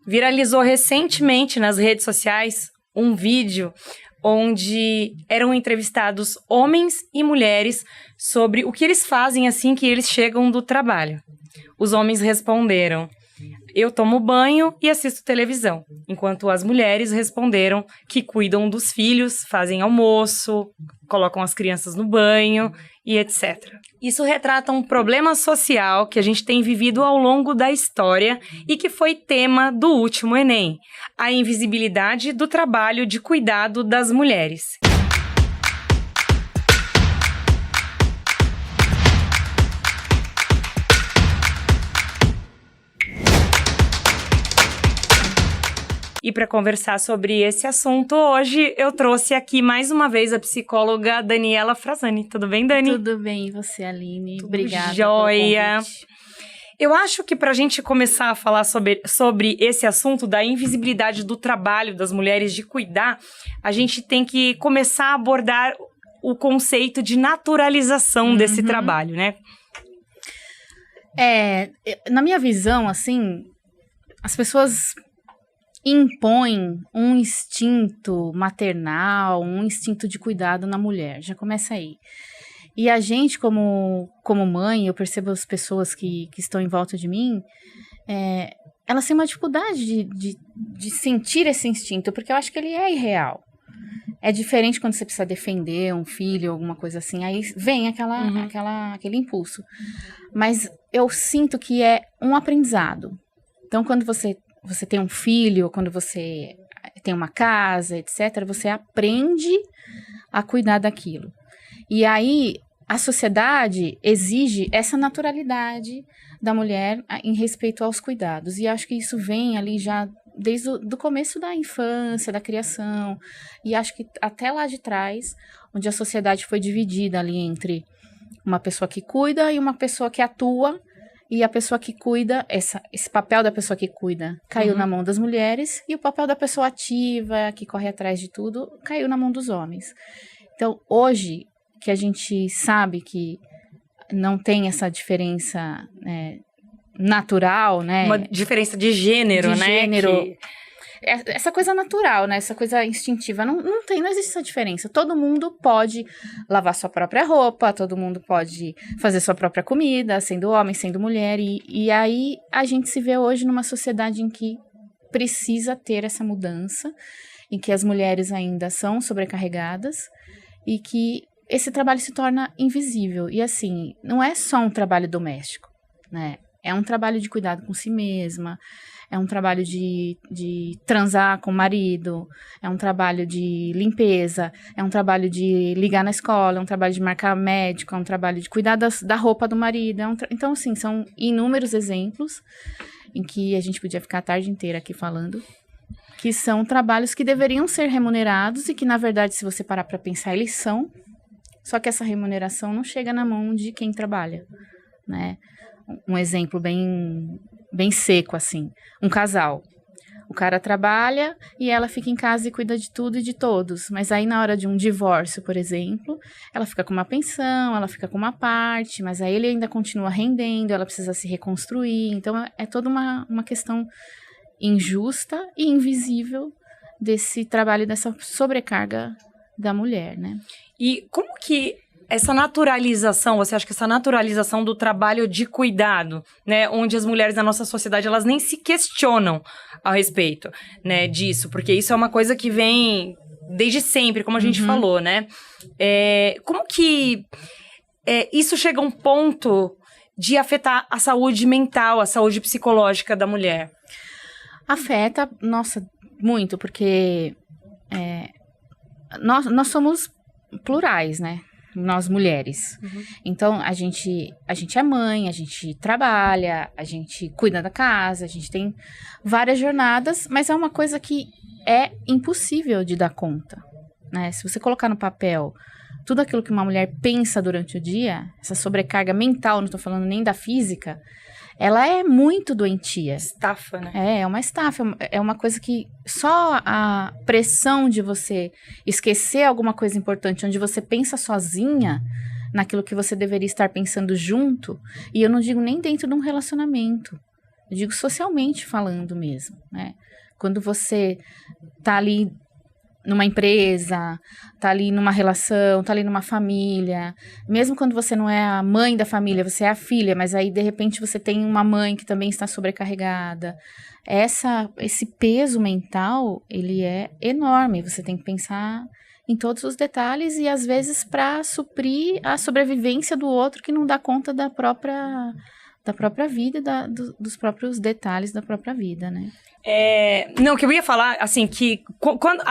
Viralizou recentemente nas redes sociais um vídeo onde eram entrevistados homens e mulheres sobre o que eles fazem assim que eles chegam do trabalho. Os homens responderam: eu tomo banho e assisto televisão, enquanto as mulheres responderam que cuidam dos filhos, fazem almoço, colocam as crianças no banho e etc. Isso retrata um problema social que a gente tem vivido ao longo da história e que foi tema do último Enem: a invisibilidade do trabalho de cuidado das mulheres. E para conversar sobre esse assunto, hoje eu trouxe aqui mais uma vez a psicóloga Daniela Frazani. Tudo bem, Dani? Tudo bem, e você, Aline? Tudo obrigada jóia. pelo convite. Eu acho que para a gente começar a falar sobre esse assunto da invisibilidade do trabalho das mulheres de cuidar, a gente tem que começar a abordar o conceito de naturalização desse trabalho, né? Na minha visão, assim, as pessoas impõe um instinto maternal, um instinto de cuidado na mulher. Já começa aí. E a gente, como mãe, eu percebo as pessoas que estão em volta de mim, elas têm uma dificuldade de sentir esse instinto, porque eu acho que ele é irreal. É diferente quando você precisa defender um filho, alguma coisa assim, aí vem aquele impulso. Mas eu sinto que é um aprendizado. Então, quando você tem um filho, quando você tem uma casa, etc., você aprende a cuidar daquilo. E aí, a sociedade exige essa naturalidade da mulher em respeito aos cuidados. E acho que isso vem ali já desde o começo da infância, da criação. E acho que até lá de trás, onde a sociedade foi dividida ali entre uma pessoa que cuida e uma pessoa que atua. E a pessoa que cuida, esse papel da pessoa que cuida caiu na mão das mulheres, e o papel da pessoa ativa, que corre atrás de tudo, caiu na mão dos homens. Então, hoje, que a gente sabe que não tem essa diferença natural, né? Uma diferença de gênero, né? Gênero. Essa coisa natural, né? Essa coisa instintiva, não existe essa diferença. Todo mundo pode lavar sua própria roupa, todo mundo pode fazer sua própria comida, sendo homem, sendo mulher. E aí a gente se vê hoje numa sociedade em que precisa ter essa mudança, em que as mulheres ainda são sobrecarregadas e que esse trabalho se torna invisível. E assim, não é só um trabalho doméstico, né? É um trabalho de cuidado com si mesma, é um trabalho de transar com o marido, é um trabalho de limpeza, é um trabalho de ligar na escola, é um trabalho de marcar médico, é um trabalho de cuidar da roupa do marido. Então, assim, são inúmeros exemplos em que a gente podia ficar a tarde inteira aqui falando, que são trabalhos que deveriam ser remunerados e que, na verdade, se você parar para pensar, eles são, só que essa remuneração não chega na mão de quem trabalha, né? Um exemplo bem seco, assim. Um casal. O cara trabalha e ela fica em casa e cuida de tudo e de todos. Mas aí, na hora de um divórcio, por exemplo, ela fica com uma pensão, ela fica com uma parte, mas aí ele ainda continua rendendo, ela precisa se reconstruir. Então, é toda uma questão injusta e invisível desse trabalho, dessa sobrecarga da mulher, né? E como que essa naturalização, você acha que essa naturalização do trabalho de cuidado, né, onde as mulheres da nossa sociedade, elas nem se questionam a respeito, né, disso, porque isso é uma coisa que vem desde sempre, como a gente falou, né? Como que isso chega a um ponto de afetar a saúde mental, a saúde psicológica da mulher? Afeta, nossa, muito, porque nós somos plurais, né? Nós mulheres. Então, a gente é mãe, a gente trabalha, a gente cuida da casa, a gente tem várias jornadas, mas é uma coisa que é impossível de dar conta, né? Se você colocar no papel tudo aquilo que uma mulher pensa durante o dia, essa sobrecarga mental, não estou falando nem da física, ela é muito doentia. Estafa, né? É uma estafa, é uma coisa que só a pressão de você esquecer alguma coisa importante, onde você pensa sozinha naquilo que você deveria estar pensando junto, e eu não digo nem dentro de um relacionamento, Eu digo socialmente falando mesmo, né? Quando você tá ali numa empresa, tá ali numa relação, tá ali numa família, mesmo quando você não é a mãe da família, você é a filha, mas aí de repente você tem uma mãe que também está sobrecarregada. Esse peso mental, ele é enorme, você tem que pensar em todos os detalhes e às vezes para suprir a sobrevivência do outro que não dá conta da própria vida, dos próprios detalhes da própria vida, né? Não, que eu ia falar, assim, que quando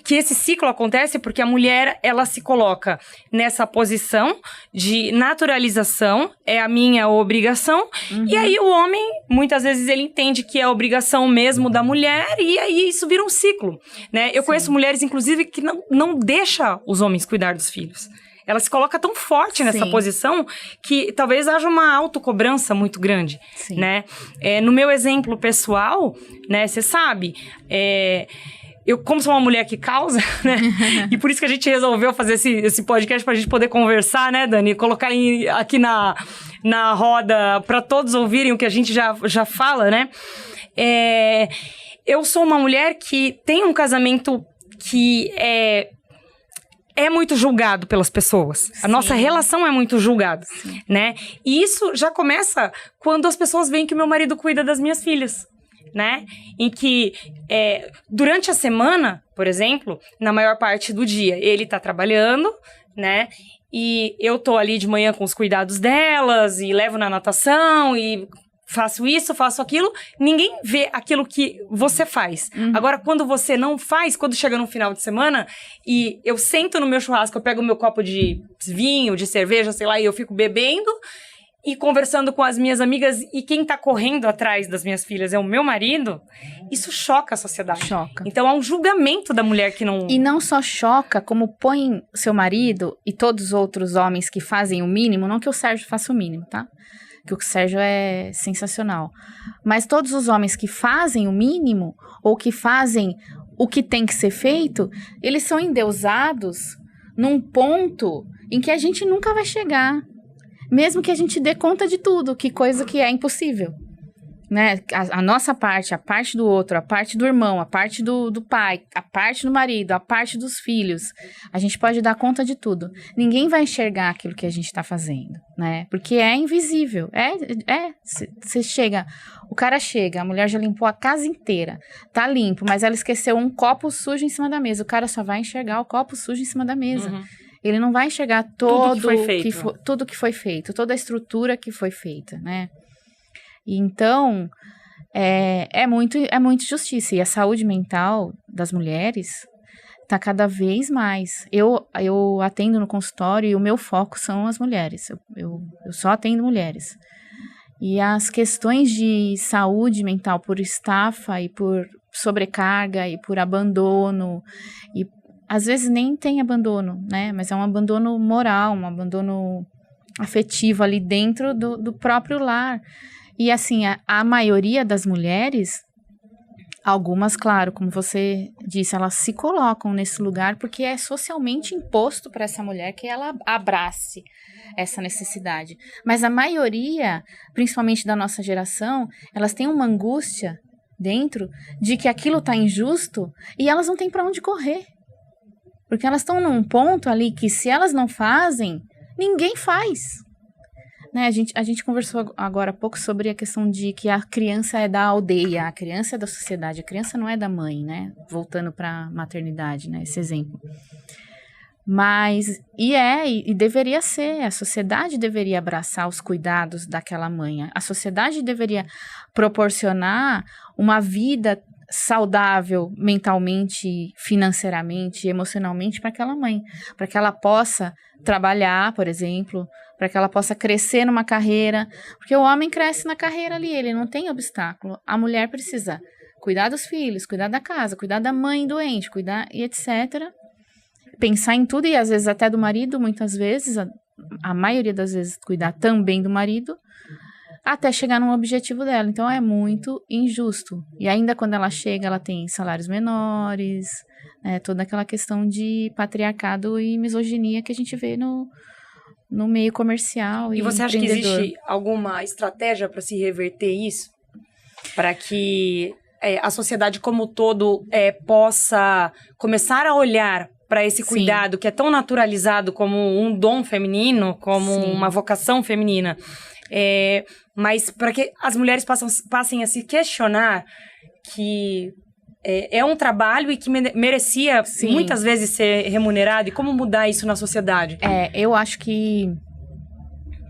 que esse ciclo acontece porque a mulher, ela se coloca nessa posição de naturalização, é a minha obrigação, e aí o homem, muitas vezes, ele entende que é a obrigação mesmo da mulher, e aí isso vira um ciclo, né? Eu conheço mulheres, inclusive, que não deixam os homens cuidar dos filhos. Ela se coloca tão forte nessa posição que talvez haja uma autocobrança muito grande, né? No meu exemplo pessoal, né, você sabe, eu, como sou uma mulher que causa, né? E por isso que a gente resolveu fazer esse podcast pra gente poder conversar, né, Dani? Colocar aqui na roda pra todos ouvirem o que a gente já fala, né? Eu sou uma mulher que tem um casamento que é muito julgado pelas pessoas. A nossa relação é muito julgada, né? E isso já começa quando as pessoas veem que o meu marido cuida das minhas filhas, né? Em que, durante a semana, por exemplo, na maior parte do dia, ele tá trabalhando, né? E eu tô ali de manhã com os cuidados delas, e levo na natação, e faço isso, faço aquilo. Ninguém vê aquilo que você faz. Agora, quando você não faz, quando chega no final de semana, e eu sento no meu churrasco, eu pego o meu copo de vinho, de cerveja, sei lá, e eu fico bebendo e conversando com as minhas amigas, e quem tá correndo atrás das minhas filhas é o meu marido, isso choca a sociedade. Choca. Então, há um julgamento da mulher que não... E não só choca, como põe seu marido e todos os outros homens que fazem o mínimo, não que o Sérgio faça o mínimo, tá? Que o Sérgio é sensacional. Mas todos os homens que fazem o mínimo, ou que fazem o que tem que ser feito, eles são endeusados num ponto em que a gente nunca vai chegar. Mesmo que a gente dê conta de tudo, que coisa que é impossível. Né? A nossa parte, a parte do outro, a parte do irmão, a parte do pai, a parte do marido, a parte dos filhos. A gente pode dar conta de tudo. Ninguém vai enxergar aquilo que a gente está fazendo, né? Porque é invisível. Você chega, o cara chega, a mulher já limpou a casa inteira, tá limpo, mas ela esqueceu um copo sujo em cima da mesa. O cara só vai enxergar o copo sujo em cima da mesa. Ele não vai enxergar tudo que foi feito, toda a estrutura que foi feita, né? Então, é muito injustiça. E a saúde mental das mulheres está cada vez mais. Eu atendo no consultório e o meu foco são as mulheres. Eu só atendo mulheres. E as questões de saúde mental por estafa e por sobrecarga e por abandono, e às vezes nem tem abandono, né? Mas é um abandono moral, um abandono afetivo ali dentro do próprio lar. E assim, a maioria das mulheres, algumas, claro, como você disse, elas se colocam nesse lugar porque é socialmente imposto para essa mulher que ela abrace essa necessidade. Mas a maioria, principalmente da nossa geração, elas têm uma angústia dentro de que aquilo está injusto e elas não têm para onde correr. Porque elas estão num ponto ali que se elas não fazem, ninguém faz. Né, a gente conversou agora há pouco sobre a questão de que a criança é da aldeia, a criança é da sociedade, a criança não é da mãe, né? Voltando para a maternidade, né? Esse exemplo. Mas, e deveria ser, a sociedade deveria abraçar os cuidados daquela mãe, a sociedade deveria proporcionar uma vida saudável mentalmente, financeiramente, emocionalmente para aquela mãe, para que ela possa trabalhar, por exemplo, para que ela possa crescer numa carreira, porque o homem cresce na carreira ali, ele não tem obstáculo. A mulher precisa cuidar dos filhos, cuidar da casa, cuidar da mãe doente, cuidar e etc. Pensar em tudo e às vezes até do marido, muitas vezes, a maioria das vezes cuidar também do marido, até chegar num objetivo dela. Então é muito injusto. E ainda quando ela chega, ela tem salários menores, toda aquela questão de patriarcado e misoginia que a gente vê no meio comercial. E você acha que existe alguma estratégia para se reverter isso? para que a sociedade como um todo possa começar a olhar para esse cuidado que é tão naturalizado como um dom feminino, como uma vocação feminina. Mas para que as mulheres passem a se questionar que é um trabalho e que merecia muitas vezes ser remunerado, e como mudar isso na sociedade? Eu acho que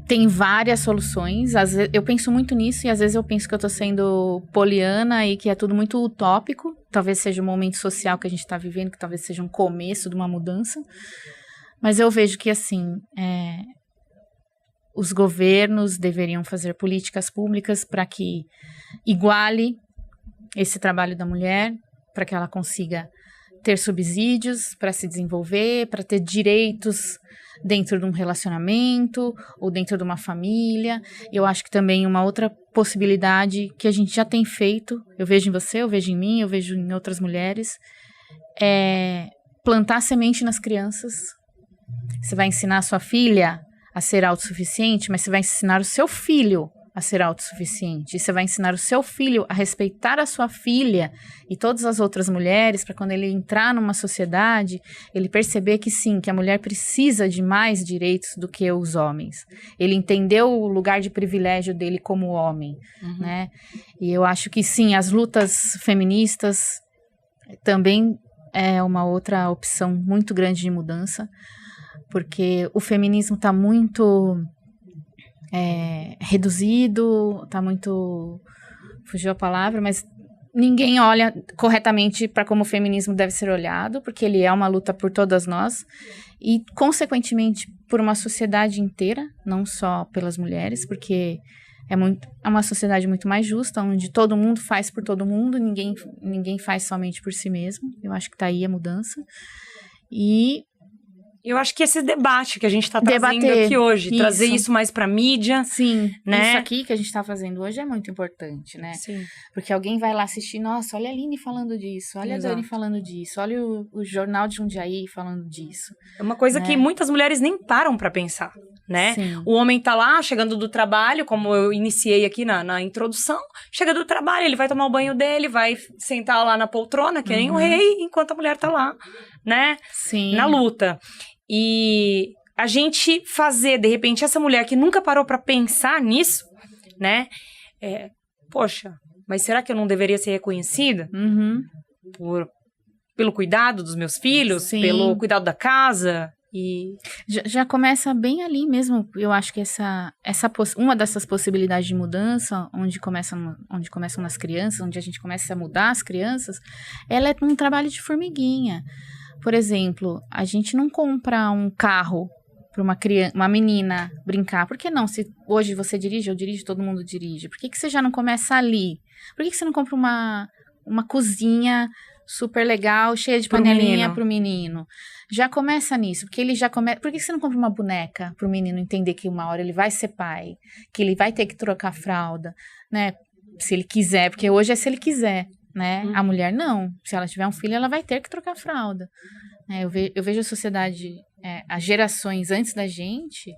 tem várias soluções. Às vezes, eu penso muito nisso e às vezes eu penso que eu tô sendo poliana e que é tudo muito utópico. Talvez seja um momento social que a gente tá vivendo, que talvez seja um começo de uma mudança. Mas eu vejo que, assim, os governos deveriam fazer políticas públicas para que iguale esse trabalho da mulher, para que ela consiga ter subsídios para se desenvolver, para ter direitos dentro de um relacionamento ou dentro de uma família. Eu acho que também uma outra possibilidade que a gente já tem feito, eu vejo em você, eu vejo em mim, eu vejo em outras mulheres, é plantar semente nas crianças. Você vai ensinar a sua filha a ser autossuficiente, mas você vai ensinar o seu filho a ser autossuficiente. E você vai ensinar o seu filho a respeitar a sua filha e todas as outras mulheres, para quando ele entrar numa sociedade, ele perceber que sim, que a mulher precisa de mais direitos do que os homens. Ele entendeu o lugar de privilégio dele como homem, né? E eu acho que sim, as lutas feministas também é uma outra opção muito grande de mudança, porque o feminismo está muito reduzido, tá muito... fugiu a palavra, mas ninguém olha corretamente para como o feminismo deve ser olhado, porque ele é uma luta por todas nós e, consequentemente, por uma sociedade inteira, não só pelas mulheres, porque é uma sociedade muito mais justa, onde todo mundo faz por todo mundo, ninguém faz somente por si mesmo. Eu acho que tá aí a mudança. E eu acho que esse debate que a gente está trazendo aqui hoje, trazer isso mais para mídia. Sim, né? Isso aqui que a gente está fazendo hoje é muito importante, né? Sim. Porque alguém vai lá assistir, nossa, olha a Aline falando disso, olha a Dani falando disso, olha o Jornal de Jundiaí falando disso. É uma coisa que muitas mulheres nem param para pensar, né? Sim. O homem tá lá, chegando do trabalho, como eu iniciei aqui na introdução, chega do trabalho, ele vai tomar o banho dele, vai sentar lá na poltrona, que nem o rei, enquanto a mulher tá lá, né? Sim. Na luta. E a gente fazer, de repente, essa mulher que nunca parou pra pensar nisso, né? Poxa, mas será que eu não deveria ser reconhecida? Pelo cuidado dos meus filhos, pelo cuidado da casa? E já começa bem ali mesmo. Eu acho que uma dessas possibilidades de mudança, onde começam nas crianças, onde a gente começa a mudar as crianças, ela é um trabalho de formiguinha. Por exemplo, a gente não compra um carro para uma menina brincar. Por que não? Se hoje você dirige, eu dirijo, todo mundo dirige. Por que você já não começa ali? Por que você não compra uma cozinha super legal, cheia de panelinha pro menino? Já começa nisso, porque ele já começa... Por que você não compra uma boneca pro menino entender que uma hora ele vai ser pai, que ele vai ter que trocar fralda, né? Se ele quiser, porque hoje é se ele quiser. Né? A mulher não. Se ela tiver um filho, ela vai ter que trocar fralda. Eu vejo a sociedade, as gerações antes da gente,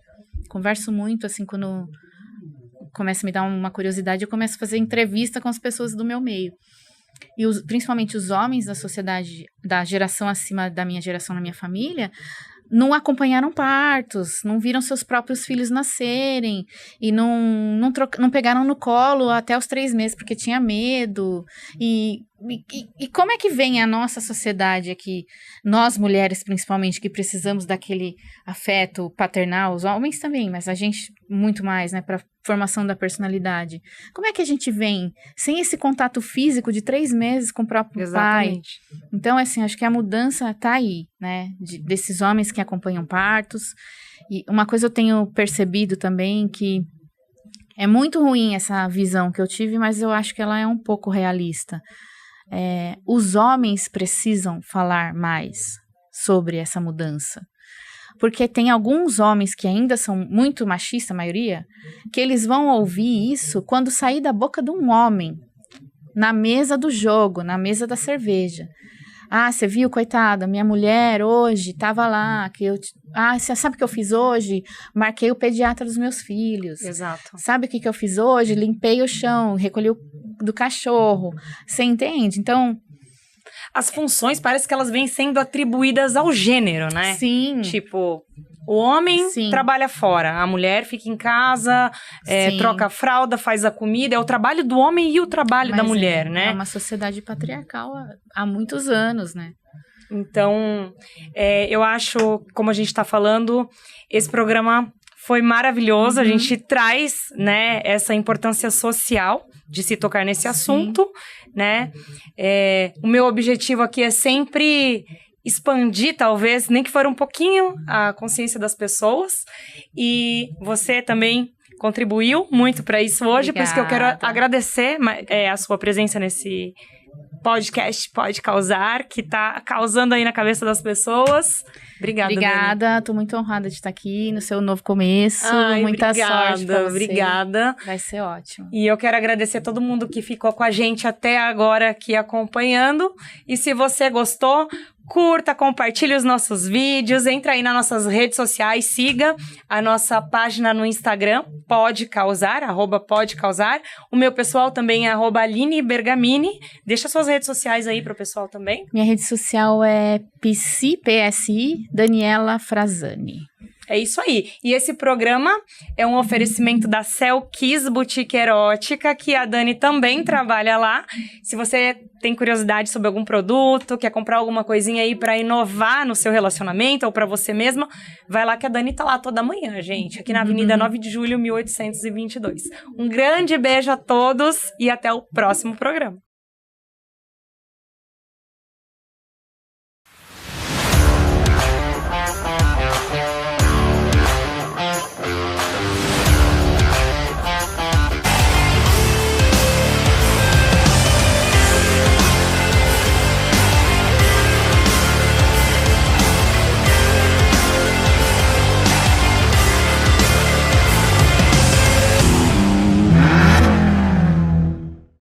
converso muito, assim, quando começa a me dar uma curiosidade, eu começo a fazer entrevista com as pessoas do meu meio. E principalmente os homens da sociedade, da geração acima da minha geração, na minha família, não acompanharam partos, não viram seus próprios filhos nascerem e não pegaram no colo até os 3 meses porque tinha medo. E como é que vem a nossa sociedade aqui, nós mulheres principalmente, que precisamos daquele afeto paternal, os homens também, mas a gente muito mais, né, para formação da personalidade. Como é que a gente vem sem esse contato físico de 3 meses com o próprio pai? Então, assim, acho que a mudança tá aí, né, desses homens que acompanham partos. E uma coisa eu tenho percebido também, que é muito ruim essa visão que eu tive, mas eu acho que ela é um pouco realista. Os homens precisam falar mais sobre essa mudança. Porque tem alguns homens que ainda são muito machistas, a maioria, que eles vão ouvir isso quando sair da boca de um homem, na mesa do jogo, na mesa da cerveja. Você viu, coitada, minha mulher hoje tava lá, você sabe o que eu fiz hoje? Marquei o pediatra dos meus filhos. Exato. Sabe o que eu fiz hoje? Limpei o chão, recolhi o do cachorro. Você entende? Então... As funções parece que elas vêm sendo atribuídas ao gênero, né? Sim. Tipo, o homem trabalha fora, a mulher fica em casa, troca a fralda, faz a comida. É o trabalho do homem e o trabalho da mulher, né? É uma sociedade patriarcal há muitos anos, né? Então, eu acho, como a gente tá falando, esse programa foi maravilhoso. A gente traz, né, essa importância social de se tocar nesse assunto, né? O meu objetivo aqui é sempre expandir, talvez, nem que for um pouquinho, a consciência das pessoas. E você também contribuiu muito para isso hoje. Obrigada. Por isso que eu quero agradecer a sua presença nesse podcast Pode Causar, que tá causando aí na cabeça das pessoas. Obrigada, Dani. Tô muito honrada de estar aqui no seu novo começo. Muita sorte pra você. Obrigada. Vai ser ótimo. E eu quero agradecer a todo mundo que ficou com a gente até agora aqui acompanhando. E se você gostou, curta, compartilhe os nossos vídeos, entra aí nas nossas redes sociais, siga a nossa página no Instagram, Pode Causar, @Pode Causar. O meu pessoal também é @Aline Bergamini. Deixa suas redes sociais aí pro pessoal também. Minha rede social é PSI Daniela Frazani. É isso aí. E esse programa é um oferecimento da Cell Kiss Boutique Erótica, que a Dani também trabalha lá. Se você tem curiosidade sobre algum produto, quer comprar alguma coisinha aí pra inovar no seu relacionamento ou pra você mesma, vai lá que a Dani tá lá toda manhã, gente. Aqui na Avenida 9 de Julho, 1822. Um grande beijo a todos e até o próximo programa.